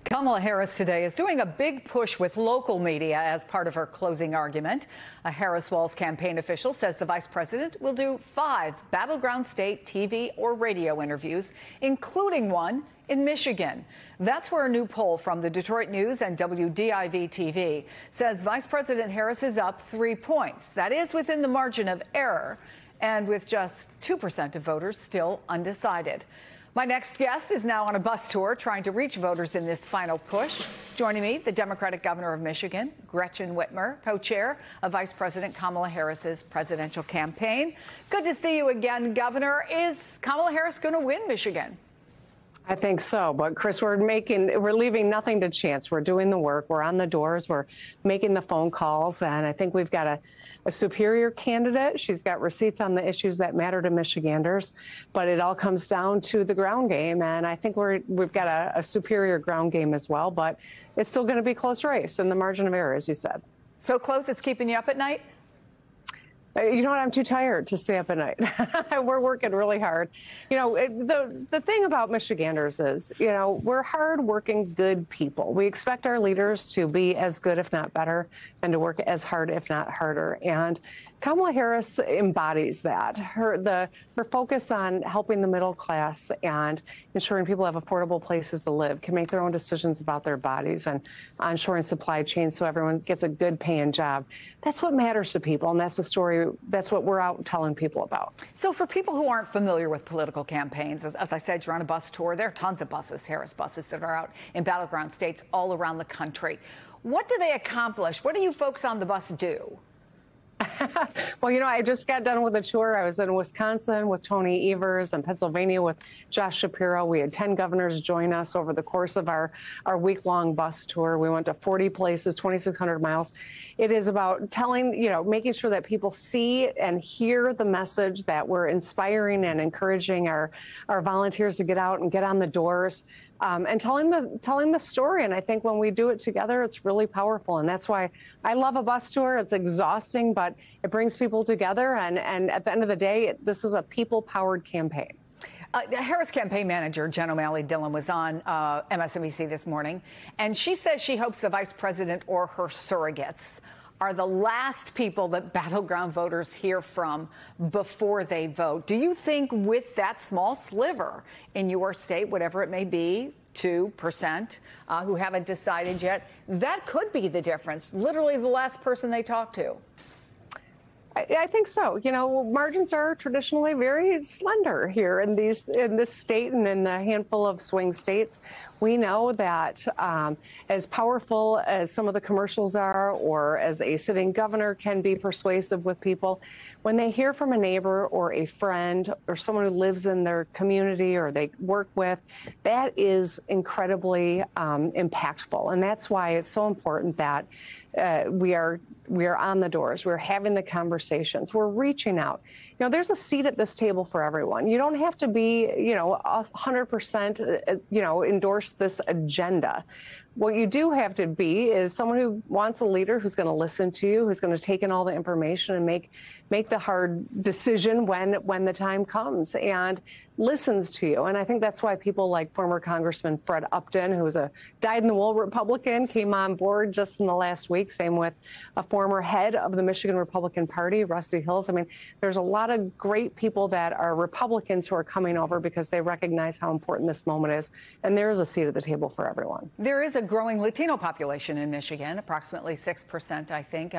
Kamala Harris today is doing a big push with local media as part of her closing argument. A Harris Walls campaign official says the vice president will do 5 battleground state TV or radio interviews, including one in Michigan. That's where a new poll from the Detroit News and WDIV TV says Vice President Harris is up 3 points. That is within the margin of error, and with just 2% of voters still undecided. My next guest is now on a bus tour trying to reach voters in this final push. Joining me, the Democratic governor of Michigan, Gretchen Whitmer, co-chair of Vice President Kamala Harris's presidential campaign. Good to see you again, Governor. Is Kamala Harris going to win Michigan? I think so. But Chris, we're leaving nothing to chance. We're doing the work. We're on the doors. We're making the phone calls. And I think we've got a superior candidate. She's got receipts on the issues that matter to Michiganders. But it all comes down to the ground game. And I think we've got a superior ground game as well. But it's still going to be a close race in the margin of error, as you said. So close it's keeping you up at night? You know what? I'm too tired to stay up at night. We're working really hard. You know, the thing about Michiganders is, you know, we're hard-working, good people. We expect our leaders to be as good, if not better, and to work as hard, if not harder. And Kamala Harris embodies that. Her focus on helping the middle class and ensuring people have affordable places to live, can make their own decisions about their bodies, and onshoring supply chains so everyone gets a good paying job. That's what matters to people, and that's the story. That's what we're out telling people about. So for people who aren't familiar with political campaigns, as I said, you're on a bus tour. There are tons of buses, Harris buses, that are out in battleground states all around the country. What do they accomplish? What do you folks on the bus do? Well, you know, I just got done with a tour. I was in Wisconsin with Tony Evers and Pennsylvania with Josh Shapiro. We had 10 governors join us over the course of our week-long bus tour. We went to 40 places, 2,600 miles. It is about telling, you know, making sure that people see and hear the message, that we're inspiring and encouraging our volunteers to get out and get on the doors. And telling the story. And I think when we do it together, it's really powerful. And that's why I love a bus tour. It's exhausting, but it brings people together. And at the end of the day, this is a people-powered campaign. Harris campaign manager Jen O'Malley Dillon was on MSNBC this morning, and she says she hopes the vice president or her surrogates are the last people that battleground voters hear from before they vote. Do you think with that small sliver in your state, whatever it may be, 2%, who haven't decided yet, that could be the difference, literally the last person they talk to? I think so. You know, margins are traditionally very slender here in this state and in the handful of swing states. We know that as powerful as some of the commercials are, or as a sitting governor can be persuasive with people, when they hear from a neighbor or a friend or someone who lives in their community or they work with, that is incredibly impactful. And that's why it's so important that we are on the doors. We're having the conversations. We're reaching out. You know, there's a seat at this table for everyone. You don't have to be, you know, 100%, you know, endorse this agenda. What you do have to be is someone who wants a leader who's going to listen to you, who's going to take in all the information and make the hard decision when the time comes, and listens to you. And I think that's why people like former Congressman Fred Upton, who was a dyed-in-the-wool Republican, came on board just in the last week. Same with a former head of the Michigan Republican Party, Rusty Hills. I mean, there's a lot of great people that are Republicans who are coming over because they recognize how important this moment is. And there is a seat at the table for everyone. There is a growing Latino population in Michigan, approximately 6%, I think.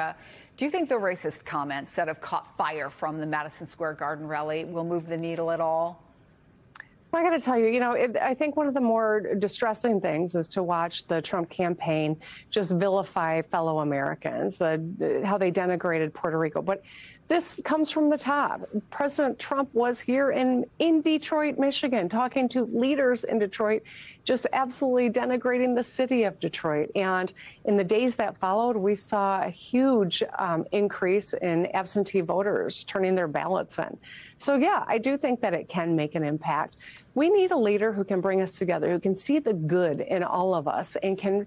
Do you think the racist comments that have caught fire from the Madison Square Garden rally will move the needle at all? Well, I got to tell you, you know, I think one of the more distressing things is to watch the Trump campaign just vilify fellow Americans, how they denigrated Puerto Rico. But this comes from the top. President Trump was here in Detroit, Michigan, talking to leaders in Detroit, just absolutely denigrating the city of Detroit. And in the days that followed, we saw a huge increase in absentee voters turning their ballots in. So, yeah, I do think that it can make an impact. We need a leader who can bring us together, who can see the good in all of us and can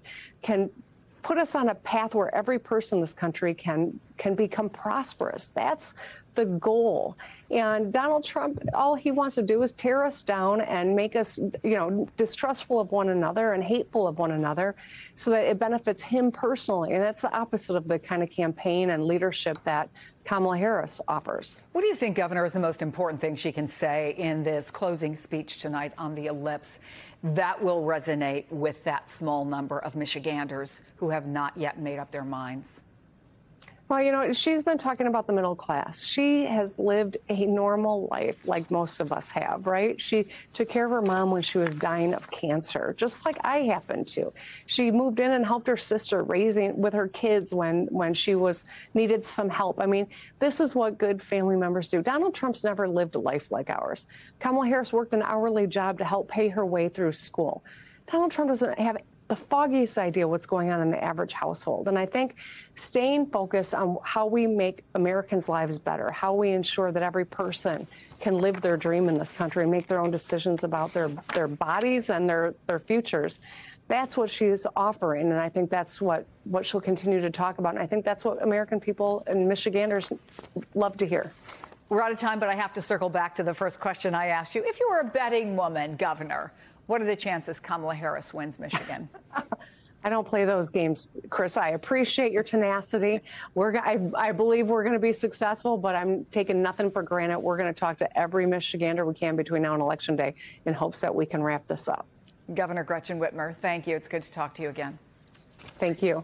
put us on a path where every person in this country can become prosperous. That's the goal. And Donald Trump, all he wants to do is tear us down and make us, distrustful of one another and hateful of one another so that it benefits him personally. And that's the opposite of the kind of campaign and leadership that Kamala Harris offers. What do you think, Governor, is the most important thing she can say in this closing speech tonight on the ellipse that will resonate with that small number of Michiganders who have not yet made up their minds? Well, she's been talking about the middle class. She has lived a normal life like most of us have, right? She took care of her mom when she was dying of cancer, just like I happened to. She moved in and helped her sister raising with her kids when she needed some help. I mean, this is what good family members do. Donald Trump's never lived a life like ours. Kamala Harris worked an hourly job to help pay her way through school. Donald Trump doesn't have the foggiest idea what's going on in the average household. And I think staying focused on how we make Americans' lives better, how we ensure that every person can live their dream in this country and make their own decisions about their bodies and their futures, that's what she's offering. And I think that's what she'll continue to talk about. And I think that's what American people and Michiganders love to hear. We're out of time, but I have to circle back to the first question I asked you. If you were a betting woman, Governor, what are the chances Kamala Harris wins Michigan? I don't play those games, Chris. I appreciate your tenacity. I believe we're going to be successful, but I'm taking nothing for granted. We're going to talk to every Michigander we can between now and Election Day in hopes that we can wrap this up. Governor Gretchen Whitmer, thank you. It's good to talk to you again. Thank you.